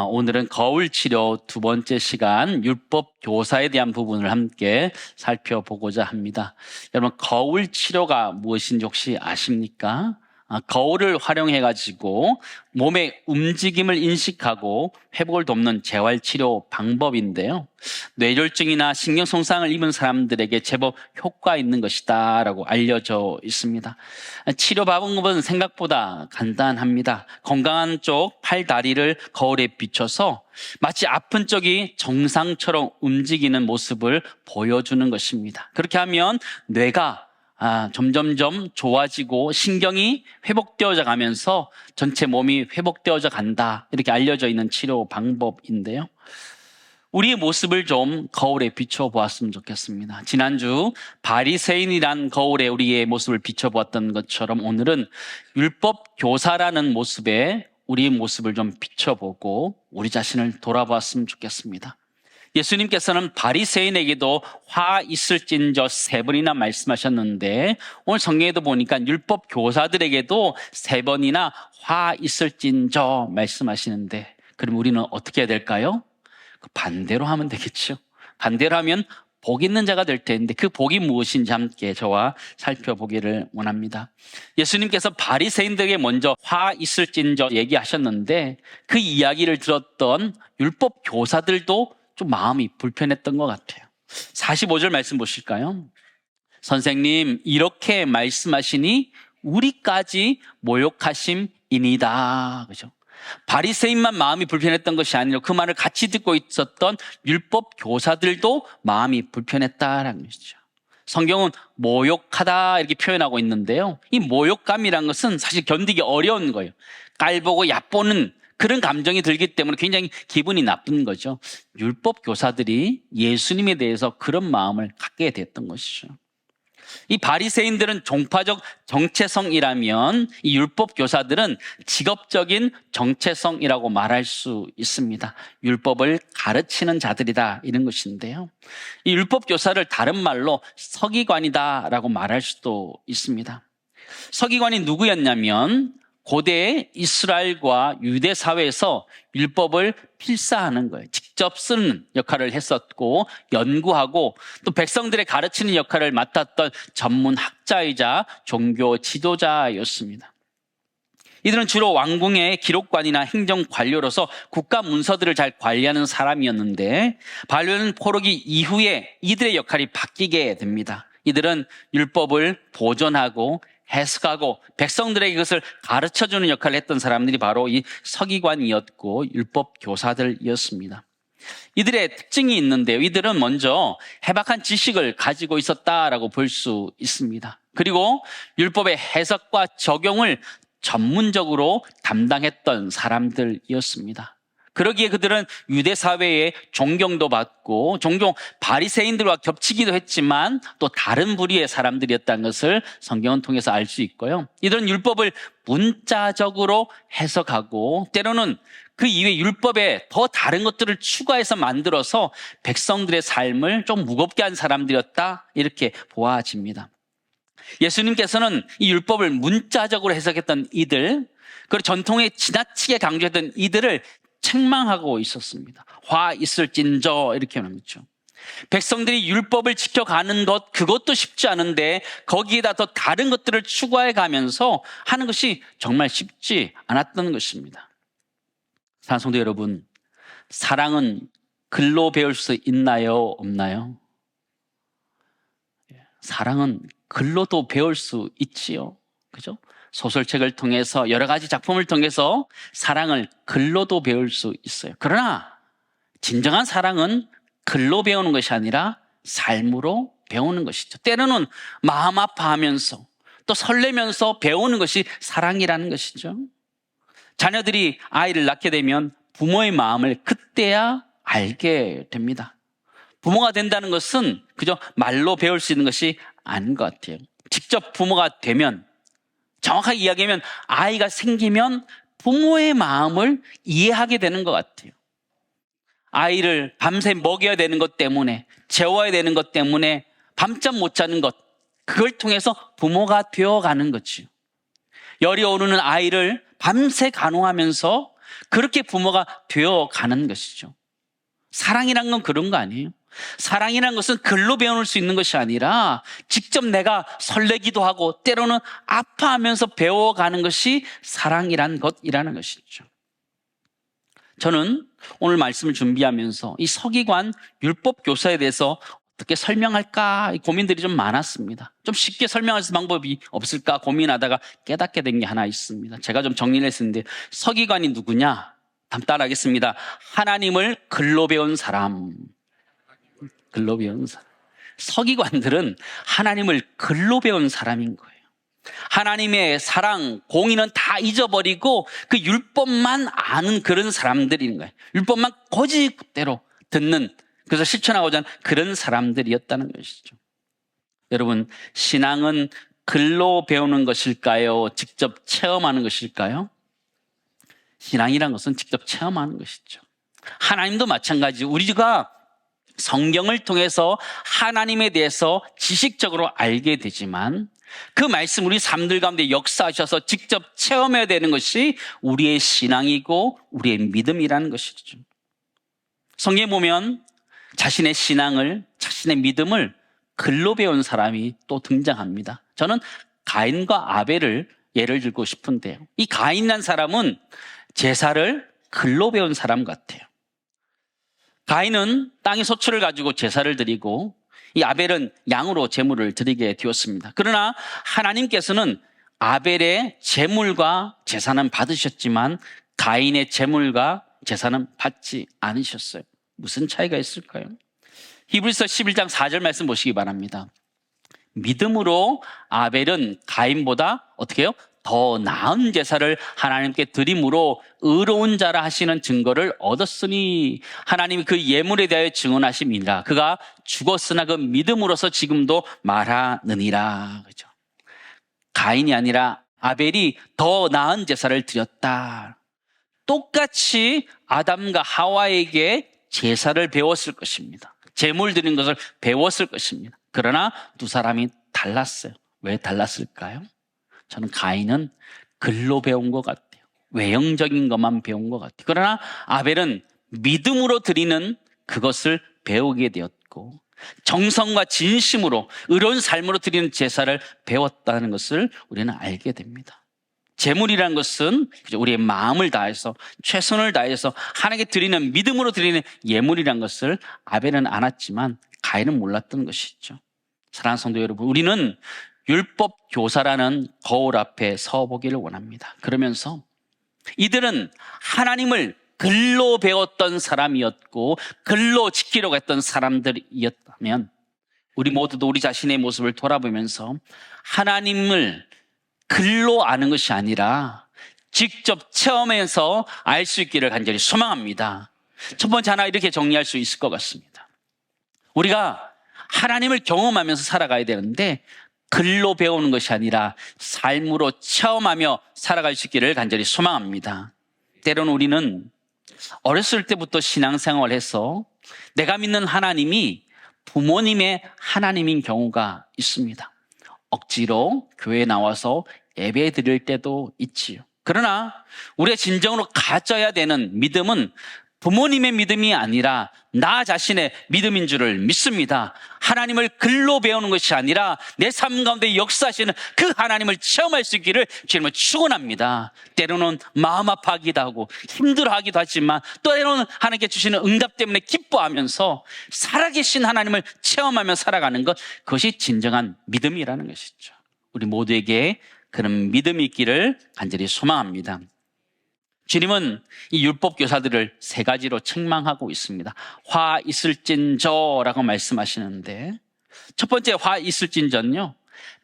오늘은 거울 치료 두 번째 시간 율법 교사에 대한 부분을 함께 살펴보고자 합니다. 여러분, 거울 치료가 무엇인지 혹시 아십니까? 거울을 활용해 가지고 몸의 움직임을 인식하고 회복을 돕는 재활 치료 방법인데요. 뇌졸중이나 신경 손상을 입은 사람들에게 제법 효과 있는 것이다라고 알려져 있습니다. 치료 방법은 생각보다 간단합니다. 건강한 쪽 팔, 다리를 거울에 비춰서 마치 아픈 쪽이 정상처럼 움직이는 모습을 보여주는 것입니다. 그렇게 하면 뇌가 점점점 좋아지고 신경이 회복되어져 가면서 전체 몸이 회복되어져 간다, 이렇게 알려져 있는 치료 방법인데요. 우리의 모습을 좀 거울에 비춰보았으면 좋겠습니다. 지난주 바리새인이란 거울에 우리의 모습을 비춰보았던 것처럼 오늘은 율법 교사라는 모습에 우리의 모습을 좀 비춰보고 우리 자신을 돌아보았으면 좋겠습니다. 예수님께서는 바리새인에게도 화 있을진저 3번이나 말씀하셨는데, 오늘 성경에도 보니까 율법 교사들에게도 3번이나 화 있을진저 말씀하시는데, 그럼 우리는 어떻게 해야 될까요? 반대로 하면 되겠죠. 반대로 하면 복 있는 자가 될 텐데, 그 복이 무엇인지 함께 저와 살펴보기를 원합니다. 예수님께서 바리새인들에게 먼저 화 있을진저 얘기하셨는데, 그 이야기를 들었던 율법 교사들도 좀 마음이 불편했던 것 같아요. 45절 말씀 보실까요? 선생님, 이렇게 말씀하시니 우리까지 모욕하심이니다. 그죠? 바리새인만 마음이 불편했던 것이 아니라 그 말을 같이 듣고 있었던 율법 교사들도 마음이 불편했다라는 것이죠. 성경은 모욕하다 이렇게 표현하고 있는데요. 이 모욕감이란 것은 사실 견디기 어려운 거예요. 깔보고 얕보는 그런 감정이 들기 때문에 굉장히 기분이 나쁜 거죠. 율법 교사들이 예수님에 대해서 그런 마음을 갖게 됐던 것이죠. 이 바리새인들은 종파적 정체성이라면 이 율법 교사들은 직업적인 정체성이라고 말할 수 있습니다. 율법을 가르치는 자들이다, 이런 것인데요. 이 율법 교사를 다른 말로 서기관이다라고 말할 수도 있습니다. 서기관이 누구였냐면 고대 이스라엘과 유대 사회에서 율법을 필사하는 거예요. 직접 쓰는 역할을 했었고, 연구하고 또 백성들의 가르치는 역할을 맡았던 전문 학자이자 종교 지도자였습니다. 이들은 주로 왕궁의 기록관이나 행정 관료로서 국가 문서들을 잘 관리하는 사람이었는데, 바벨론 포로기 이후에 이들의 역할이 바뀌게 됩니다. 이들은 율법을 보존하고 해석하고 백성들에게 그것을 가르쳐주는 역할을 했던 사람들이 바로 이 서기관이었고 율법 교사들이었습니다. 이들의 특징이 있는데요. 이들은 먼저 해박한 지식을 가지고 있었다라고 볼 수 있습니다. 그리고 율법의 해석과 적용을 전문적으로 담당했던 사람들이었습니다. 그러기에 그들은 유대 사회에 존경도 받고 종종 바리새인들과 겹치기도 했지만 또 다른 부류의 사람들이었다는 것을 성경을 통해서 알 수 있고요. 이들은 율법을 문자적으로 해석하고 때로는 그 이외 율법에 더 다른 것들을 추가해서 만들어서 백성들의 삶을 좀 무겁게 한 사람들이었다, 이렇게 보아집니다. 예수님께서는 이 율법을 문자적으로 해석했던 이들, 그리고 전통에 지나치게 강조했던 이들을 책망하고 있었습니다. 화 있을진저 이렇게 말했죠. 백성들이 율법을 지켜가는 것, 그것도 쉽지 않은데 거기에다 더 다른 것들을 추가해 가면서 하는 것이 정말 쉽지 않았던 것입니다. 사랑하는 성도 여러분, 사랑은 글로 배울 수 있나요, 없나요? 사랑은 글로도 배울 수 있지요. 그죠? 소설책을 통해서 여러 가지 작품을 통해서 사랑을 글로도 배울 수 있어요. 그러나 진정한 사랑은 글로 배우는 것이 아니라 삶으로 배우는 것이죠. 때로는 마음 아파하면서 또 설레면서 배우는 것이 사랑이라는 것이죠. 자녀들이 아이를 낳게 되면 부모의 마음을 그때야 알게 됩니다. 부모가 된다는 것은 그저 말로 배울 수 있는 것이 아닌 것 같아요. 직접 부모가 되면, 정확하게 이야기하면 아이가 생기면 부모의 마음을 이해하게 되는 것 같아요. 아이를 밤새 먹여야 되는 것 때문에, 재워야 되는 것 때문에 밤잠 못 자는 것, 그걸 통해서 부모가 되어가는 거지요. 열이 오르는 아이를 밤새 간호하면서 그렇게 부모가 되어가는 것이죠. 사랑이란 건 그런 거 아니에요. 사랑이란 것은 글로 배울 수 있는 것이 아니라 직접 내가 설레기도 하고 때로는 아파하면서 배워가는 것이 사랑이란 것이라는 것이죠. 저는 오늘 말씀을 준비하면서 이 서기관 율법 교사에 대해서 어떻게 설명할까 고민들이 좀 많았습니다. 좀 쉽게 설명할 수 있는 방법이 없을까 고민하다가 깨닫게 된 게 하나 있습니다. 제가 좀 정리를 했었는데 서기관이 누구냐? 따라하겠습니다. 하나님을 글로 배운 사람. 글로 배운 사람. 서기관들은 하나님을 글로 배운 사람인 거예요. 하나님의 사랑, 공의는 다 잊어버리고 그 율법만 아는 그런 사람들인 거예요. 율법만 거짓대로 듣는, 그래서 실천하고자 하는 그런 사람들이었다는 것이죠. 여러분, 신앙은 글로 배우는 것일까요? 직접 체험하는 것일까요? 신앙이란 것은 직접 체험하는 것이죠. 하나님도 마찬가지. 우리가 성경을 통해서 하나님에 대해서 지식적으로 알게 되지만 그 말씀 우리 삶들 가운데 역사하셔서 직접 체험해야 되는 것이 우리의 신앙이고 우리의 믿음이라는 것이죠. 성경에 보면 자신의 신앙을, 자신의 믿음을 글로 배운 사람이 또 등장합니다. 저는 가인과 아벨을 예를 들고 싶은데요. 이 가인이라는 사람은 제사를 글로 배운 사람 같아요. 가인은 땅의 소출을 가지고 제사를 드리고 이 아벨은 양으로 제물을 드리게 되었습니다. 그러나 하나님께서는 아벨의 제물과 제사는 받으셨지만 가인의 제물과 제사는 받지 않으셨어요. 무슨 차이가 있을까요? 히브리서 11장 4절 말씀 보시기 바랍니다. 믿음으로 아벨은 가인보다 어떻게 해요? 더 나은 제사를 하나님께 드림으로 의로운 자라 하시는 증거를 얻었으니 하나님이 그 예물에 대하여 증언하심이니라. 그가 죽었으나 그 믿음으로서 지금도 말하느니라. 그죠? 가인이 아니라 아벨이 더 나은 제사를 드렸다. 똑같이 아담과 하와에게 제사를 배웠을 것입니다. 제물 드리는 것을 배웠을 것입니다. 그러나 두 사람이 달랐어요. 왜 달랐을까요? 저는 가인은 글로 배운 것 같아요. 외형적인 것만 배운 것 같아요. 그러나 아벨은 믿음으로 드리는 그것을 배우게 되었고 정성과 진심으로 의로운 삶으로 드리는 제사를 배웠다는 것을 우리는 알게 됩니다. 제물이라는 것은 우리의 마음을 다해서 최선을 다해서 하나님께 드리는 믿음으로 드리는 예물이라는 것을 아벨은 알았지만 가인은 몰랐던 것이죠. 사랑하는 성도 여러분, 우리는 율법 교사라는 거울 앞에 서보기를 원합니다. 그러면서 이들은 하나님을 글로 배웠던 사람이었고 글로 지키려고 했던 사람들이었다면 우리 모두도 우리 자신의 모습을 돌아보면서 하나님을 글로 아는 것이 아니라 직접 체험해서 알 수 있기를 간절히 소망합니다. 첫 번째 하나 이렇게 정리할 수 있을 것 같습니다. 우리가 하나님을 경험하면서 살아가야 되는데 글로 배우는 것이 아니라 삶으로 체험하며 살아갈 수 있기를 간절히 소망합니다. 때로는 우리는 어렸을 때부터 신앙생활을 해서 내가 믿는 하나님이 부모님의 하나님인 경우가 있습니다. 억지로 교회에 나와서 예배 드릴 때도 있지요. 그러나 우리가 진정으로 가져야 되는 믿음은 부모님의 믿음이 아니라 나 자신의 믿음인 줄을 믿습니다. 하나님을 글로 배우는 것이 아니라 내 삶 가운데 역사하시는 그 하나님을 체험할 수 있기를 주님을 축원합니다. 때로는 마음 아파하기도 하고 힘들어하기도 하지만 때로는 하나님께 주시는 응답 때문에 기뻐하면서 살아계신 하나님을 체험하며 살아가는 것, 그것이 진정한 믿음이라는 것이죠. 우리 모두에게 그런 믿음이 있기를 간절히 소망합니다. 주님은 이 율법 교사들을 세 가지로 책망하고 있습니다. 화 있을진저라고 말씀하시는데 첫 번째 화 있을진저는요,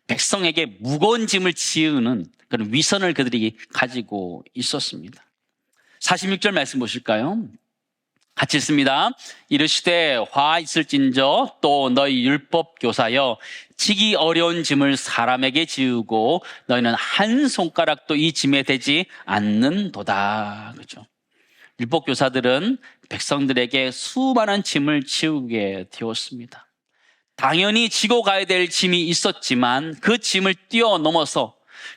백성에게 무거운 짐을 지우는 그런 위선을 그들이 가지고 있었습니다. 46절 말씀 보실까요? 같이 읽습니다. 이르시되 화 있을진저 또 너희 율법 교사여 지기 어려운 짐을 사람에게 지우고 너희는 한 손가락도 이 짐에 대지 않는도다. 그죠? 율법 교사들은 백성들에게 수많은 짐을 지우게 되었습니다. 당연히 지고 가야 될 짐이 있었지만 그 짐을 뛰어넘어서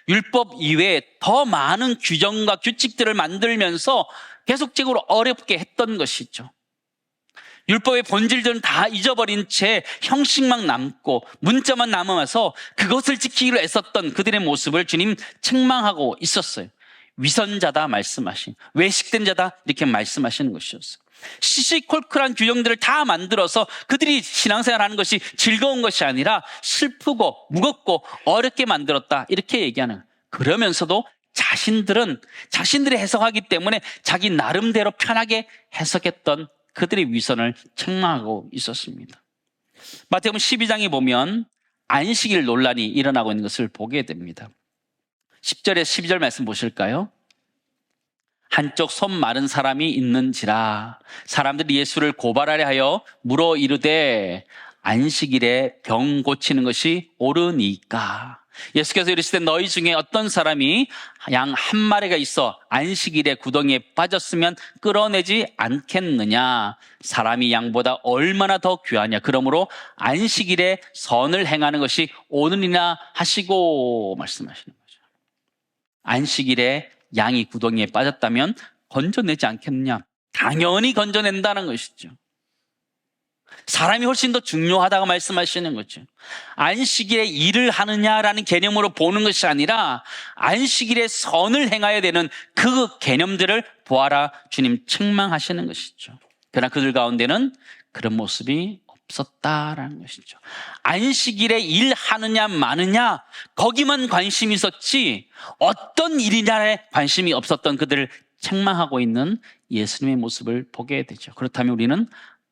율법 이외에 더 많은 규정과 규칙들을 만들면서 계속적으로 어렵게 했던 것이죠. 율법의 본질들은 다 잊어버린 채 형식만 남고 문자만 남아서 그것을 지키기로 애썼던 그들의 모습을 주님 책망하고 있었어요. 위선자다 말씀하신, 외식된 자다 이렇게 말씀하시는 것이었어요. 시시콜콜한 규정들을 다 만들어서 그들이 신앙생활하는 것이 즐거운 것이 아니라 슬프고 무겁고 어렵게 만들었다 이렇게 얘기하는 거예요. 그러면서도 자신들은 자신들이 해석하기 때문에 자기 나름대로 편하게 해석했던 그들의 위선을 책망하고 있었습니다. 마태복음 12장에 보면 안식일 논란이 일어나고 있는 것을 보게 됩니다. 10절에 12절 말씀 보실까요? 한쪽 손 마른 사람이 있는지라 사람들이 예수를 고발하려 하여 물어 이르되 안식일에 병 고치는 것이 옳으니까. 예수께서 이르시되 너희 중에 어떤 사람이 양 한 마리가 있어 안식일에 구덩이에 빠졌으면 끌어내지 않겠느냐. 사람이 양보다 얼마나 더 귀하냐. 그러므로 안식일에 선을 행하는 것이 옳으니라 하시고 말씀하시는 거죠. 안식일에 양이 구덩이에 빠졌다면 건져내지 않겠느냐. 당연히 건져낸다는 것이죠. 사람이 훨씬 더 중요하다고 말씀하시는 거죠. 안식일에 일을 하느냐라는 개념으로 보는 것이 아니라 안식일에 선을 행해야 되는 그 개념들을 보아라 주님 책망하시는 것이죠. 그러나 그들 가운데는 그런 모습이 없었다라는 것이죠. 안식일에 일하느냐 마느냐 거기만 관심이 있었지 어떤 일이냐에 관심이 없었던 그들을 책망하고 있는 예수님의 모습을 보게 되죠. 그렇다면 우리는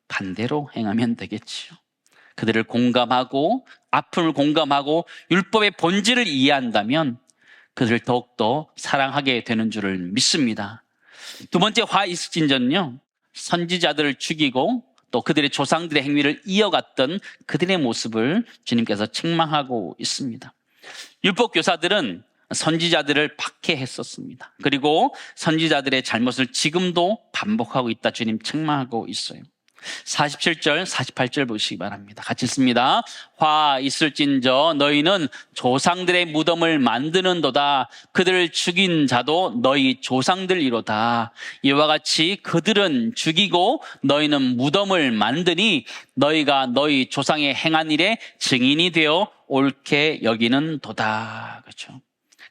반대로 행하면 되겠지요. 그들을 공감하고 아픔을 공감하고 율법의 본질을 이해한다면 그들을 더욱더 사랑하게 되는 줄을 믿습니다. 두 번째 화이스진전은요, 선지자들을 죽이고 또 그들의 조상들의 행위를 이어갔던 그들의 모습을 주님께서 책망하고 있습니다. 율법 교사들은 선지자들을 박해했었습니다. 그리고 선지자들의 잘못을 지금도 반복하고 있다 주님 책망하고 있어요. 47절, 48절 보시기 바랍니다. 같이 읽습니다. 화 있을진저 너희는 조상들의 무덤을 만드는도다. 그들을 죽인 자도 너희 조상들이로다. 이와 같이 그들은 죽이고 너희는 무덤을 만드니 너희가 너희 조상의 행한 일에 증인이 되어 옳게 여기는 도다. 그렇죠?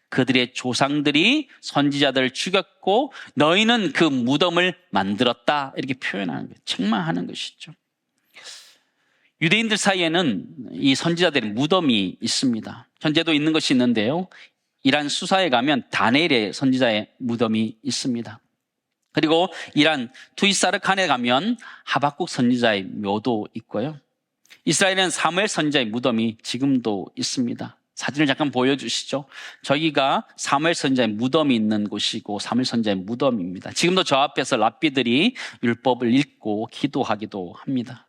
그들의 조상들이 선지자들을 죽였고 너희는 그 무덤을 만들었다 이렇게 표현하는 거예요. 책망하는 것이죠. 유대인들 사이에는 이 선지자들의 무덤이 있습니다. 현재도 있는 것이 있는데요, 이란 수사에 가면 다니엘의 선지자의 무덤이 있습니다. 그리고 이란 투이사르칸에 가면 하박국 선지자의 묘도 있고요, 이스라엘은 사무엘 선지자의 무덤이 지금도 있습니다. 사진을 잠깐 보여주시죠. 저기가 사무엘 선지자의 무덤이 있는 곳이고 사무엘 선지자의 무덤입니다. 지금도 저 앞에서 랍비들이 율법을 읽고 기도하기도 합니다.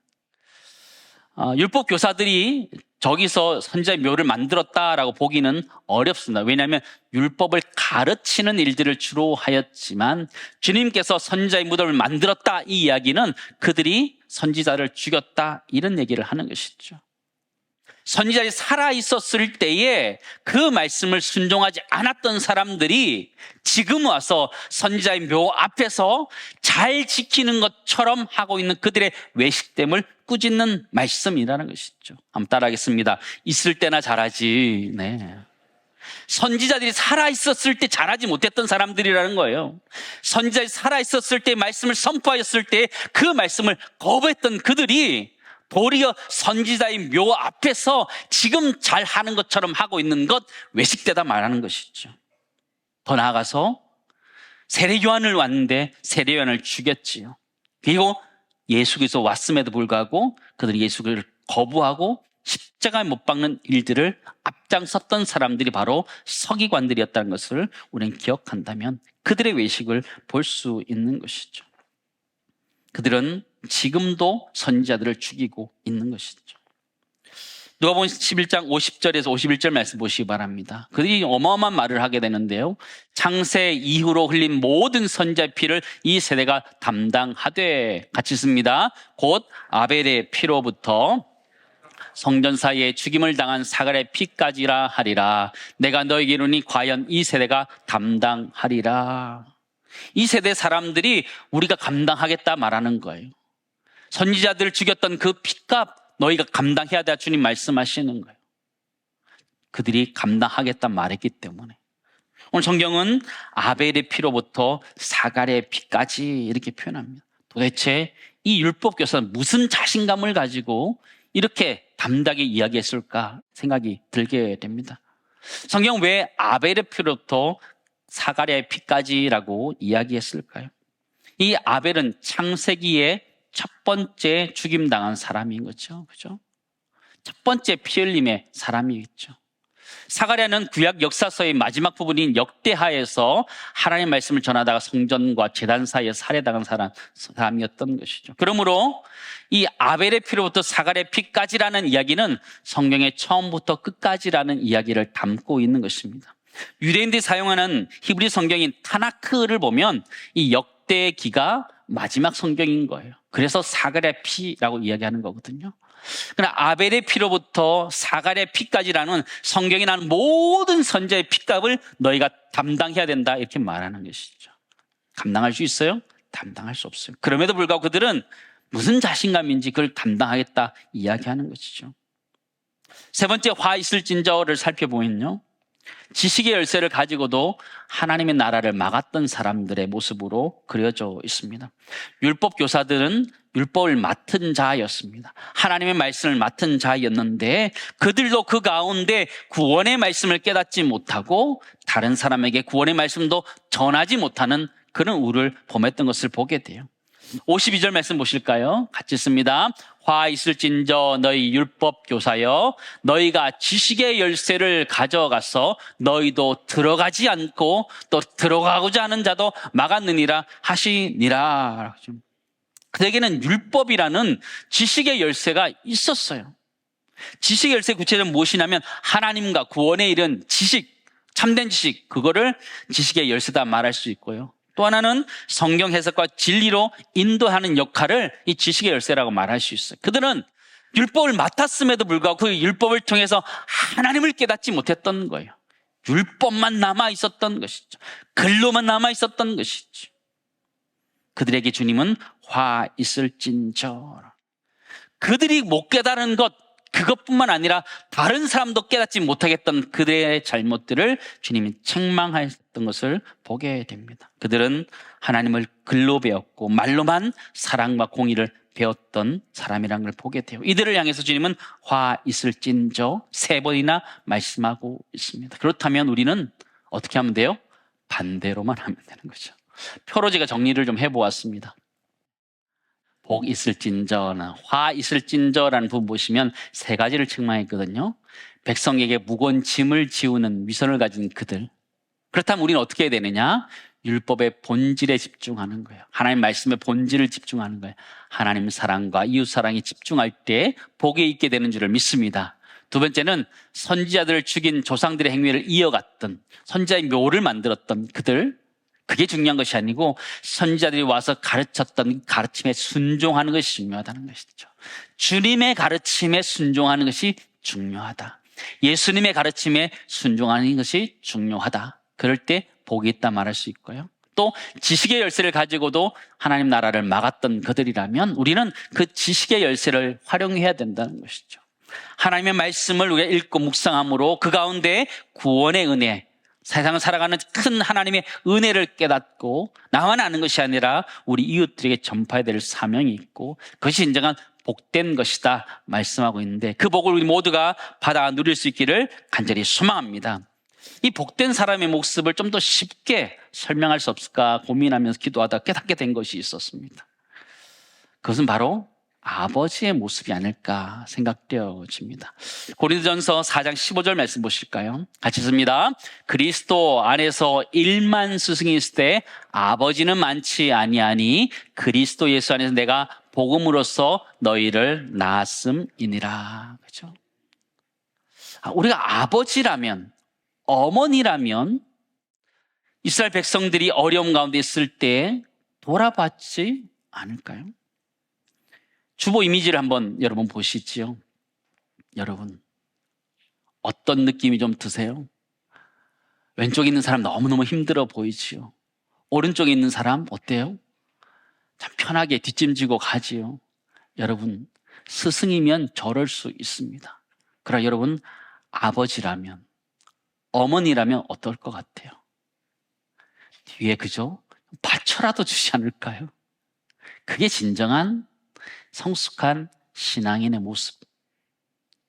율법 교사들이 저기서 선지자의 묘를 만들었다라고 보기는 어렵습니다. 왜냐하면 율법을 가르치는 일들을 주로 하였지만 주님께서 선지자의 무덤을 만들었다 이 이야기는 그들이 선지자를 죽였다 이런 얘기를 하는 것이죠. 선지자들이 살아있었을 때에 그 말씀을 순종하지 않았던 사람들이 지금 와서 선지자의 묘 앞에서 잘 지키는 것처럼 하고 있는 그들의 외식됨을 꾸짖는 말씀이라는 것이죠. 한번 따라하겠습니다. 있을 때나 잘하지. 네. 선지자들이 살아있었을 때 잘하지 못했던 사람들이라는 거예요. 선지자들이 살아있었을 때 말씀을 선포하였을 때 그 말씀을 거부했던 그들이 도리어 선지자의 묘 앞에서 지금 잘하는 것처럼 하고 있는 것 외식되다 말하는 것이죠. 더 나아가서 세례요한을 왔는데 세례요한을 죽였지요. 그리고 예수께서 왔음에도 불구하고 그들이 예수를 거부하고 십자가에 못 박는 일들을 앞장섰던 사람들이 바로 서기관들이었다는 것을 우리는 기억한다면 그들의 외식을 볼 수 있는 것이죠. 그들은 지금도 선지자들을 죽이고 있는 것이죠. 누가복음 11장 50절에서 51절 말씀 보시기 바랍니다. 그들이 어마어마한 말을 하게 되는데요, 창세 이후로 흘린 모든 선지자의 피를 이 세대가 담당하되, 같이 씁니다. 곧 아벨의 피로부터 성전 사이에 죽임을 당한 사갈의 피까지라 하리라. 내가 너에게 이르니 과연 이 세대가 담당하리라. 이 세대 사람들이 우리가 감당하겠다 말하는 거예요. 선지자들을 죽였던 그 핏값 너희가 감당해야 돼, 주님 말씀하시는 거예요. 그들이 감당하겠다 말했기 때문에. 오늘 성경은 아벨의 피로부터 사갈의 피까지 이렇게 표현합니다. 도대체 이 율법 교사는 무슨 자신감을 가지고 이렇게 담대하게 이야기했을까 생각이 들게 됩니다. 성경 왜 아벨의 피로부터 사갈의 피까지라고 이야기했을까요? 이 아벨은 창세기의 첫 번째 죽임당한 사람인 거죠. 그죠? 첫 번째 피 흘림의 사람이겠죠. 사가랴는 구약 역사서의 마지막 부분인 역대하에서 하나님의 말씀을 전하다가 성전과 제단 사이에 살해당한 사람이었던 것이죠. 그러므로 이 아벨의 피로부터 사가랴의 피까지라는 이야기는 성경의 처음부터 끝까지라는 이야기를 담고 있는 것입니다. 유대인들이 사용하는 히브리 성경인 타나크를 보면 이 역대기가 마지막 성경인 거예요. 그래서 사가랴의 피라고 이야기하는 거거든요. 그러나 아벨의 피로부터 사갈의 피까지라는 성경이 나는 모든 선자의 피값을 너희가 담당해야 된다 이렇게 말하는 것이죠. 감당할 수 있어요? 담당할 수 없어요. 그럼에도 불구하고 그들은 무슨 자신감인지 그걸 감당하겠다 이야기하는 것이죠. 세 번째 화 있을진저를 살펴보면요, 지식의 열쇠를 가지고도 하나님의 나라를 막았던 사람들의 모습으로 그려져 있습니다. 율법 교사들은 율법을 맡은 자였습니다. 하나님의 말씀을 맡은 자였는데 그들도 그 가운데 구원의 말씀을 깨닫지 못하고 다른 사람에게 구원의 말씀도 전하지 못하는 그런 우를 범했던 것을 보게 돼요. 52절 말씀 보실까요? 같이 읽습니다. 화 있을진저 너희 율법 교사여, 너희가 지식의 열쇠를 가져가서 너희도 들어가지 않고 또 들어가고자 하는 자도 막았느니라 하시니라. 그에게는 율법이라는 지식의 열쇠가 있었어요. 지식의 열쇠 구체적으로 무엇이냐면 하나님과 구원에 이른 지식, 참된 지식, 그거를 지식의 열쇠다 말할 수 있고요. 또 하나는 성경 해석과 진리로 인도하는 역할을 이 지식의 열쇠라고 말할 수 있어요. 그들은 율법을 맡았음에도 불구하고 그 율법을 통해서 하나님을 깨닫지 못했던 거예요. 율법만 남아 있었던 것이죠. 글로만 남아 있었던 것이죠. 그들에게 주님은 화 있을진저, 그들이 못 깨달은 것, 그것뿐만 아니라 다른 사람도 깨닫지 못하겠던 그들의 잘못들을 주님이 책망하였던 것을 보게 됩니다. 그들은 하나님을 글로 배웠고 말로만 사랑과 공의를 배웠던 사람이라는 걸 보게 돼요. 이들을 향해서 주님은 화 있을진저 3번이나 말씀하고 있습니다. 그렇다면 우리는 어떻게 하면 돼요? 반대로만 하면 되는 거죠. 표로 제가 정리를 좀 해보았습니다. 복 있을진저나 화 있을진저라는 부분 보시면 3가지를 책망했거든요. 백성에게 무거운 짐을 지우는 위선을 가진 그들. 그렇다면 우리는 어떻게 해야 되느냐? 율법의 본질에 집중하는 거예요. 하나님 말씀의 본질을 집중하는 거예요. 하나님 사랑과 이웃 사랑에 집중할 때 복이 있게 되는 줄을 믿습니다. 두 번째는 선지자들을 죽인 조상들의 행위를 이어갔던, 선지자의 묘를 만들었던 그들, 그게 중요한 것이 아니고 선지자들이 와서 가르쳤던 가르침에 순종하는 것이 중요하다는 것이죠. 주님의 가르침에 순종하는 것이 중요하다. 예수님의 가르침에 순종하는 것이 중요하다. 그럴 때 복이 있다 말할 수 있고요. 또 지식의 열쇠를 가지고도 하나님 나라를 막았던 그들이라면 우리는 그 지식의 열쇠를 활용해야 된다는 것이죠. 하나님의 말씀을 우리가 읽고 묵상함으로 그 가운데 구원의 은혜, 세상을 살아가는 큰 하나님의 은혜를 깨닫고 나만 아는 것이 아니라 우리 이웃들에게 전파해야 될 사명이 있고 그것이 진정한 복된 것이다 말씀하고 있는데 그 복을 우리 모두가 받아 누릴 수 있기를 간절히 소망합니다. 이 복된 사람의 모습을 좀 더 쉽게 설명할 수 없을까 고민하면서 기도하다 깨닫게 된 것이 있었습니다. 그것은 바로 아버지의 모습이 아닐까 생각되어집니다. 고린도전서 4장 15절 말씀 보실까요? 같이 읽습니다. 그리스도 안에서 1만 스승이 있을 때 아버지는 많지 아니하니 그리스도 예수 안에서 내가 복음으로써 너희를 낳았음이니라. 그렇죠? 우리가 아버지라면, 어머니라면 이스라엘 백성들이 어려움 가운데 있을 때 돌아봤지 않을까요? 주보 이미지를 한번 여러분 보시지요. 여러분 어떤 느낌이 좀 드세요? 왼쪽에 있는 사람 너무너무 힘들어 보이지요. 오른쪽에 있는 사람 어때요? 참 편하게 뒷짐지고 가지요. 여러분, 스승이면 저럴 수 있습니다. 그러나 여러분, 아버지라면, 어머니라면 어떨 것 같아요? 뒤에 그죠? 받쳐라도 주지 않을까요? 그게 진정한 성숙한 신앙인의 모습,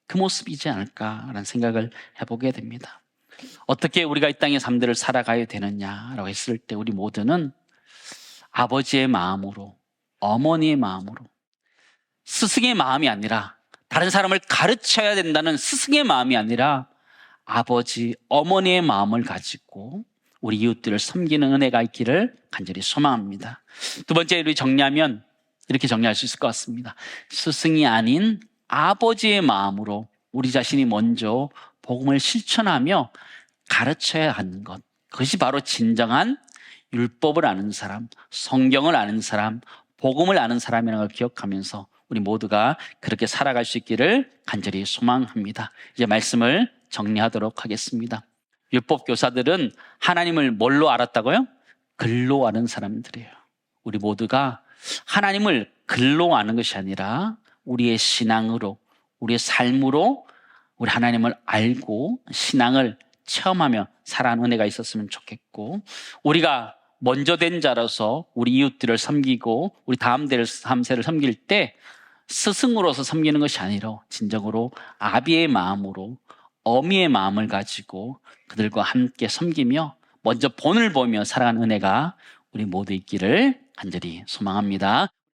그 모습이지 않을까라는 생각을 해보게 됩니다. 어떻게 우리가 이 땅의 삶들을 살아가야 되느냐라고 했을 때 우리 모두는 아버지의 마음으로, 어머니의 마음으로, 스승의 마음이 아니라, 다른 사람을 가르쳐야 된다는 스승의 마음이 아니라 아버지, 어머니의 마음을 가지고 우리 이웃들을 섬기는 은혜가 있기를 간절히 소망합니다. 두 번째, 우리 정리하면 이렇게 정리할 수 있을 것 같습니다. 스승이 아닌 아버지의 마음으로 우리 자신이 먼저 복음을 실천하며 가르쳐야 하는 것, 그것이 바로 진정한 율법을 아는 사람, 성경을 아는 사람, 복음을 아는 사람이라는 걸 기억하면서 우리 모두가 그렇게 살아갈 수 있기를 간절히 소망합니다. 이제 말씀을 정리하도록 하겠습니다. 율법 교사들은 하나님을 뭘로 알았다고요? 글로 아는 사람들이에요. 우리 모두가 하나님을 글로 아는 것이 아니라 우리의 신앙으로, 우리의 삶으로 우리 하나님을 알고 신앙을 체험하며 살아가는 은혜가 있었으면 좋겠고, 우리가 먼저 된 자로서 우리 이웃들을 섬기고 우리 다음 세를 섬길 때 스승으로서 섬기는 것이 아니라 진정으로 아비의 마음으로, 어미의 마음을 가지고 그들과 함께 섬기며 먼저 본을 보며 살아가는 은혜가 우리 모두 있기를 간절히 소망합니다.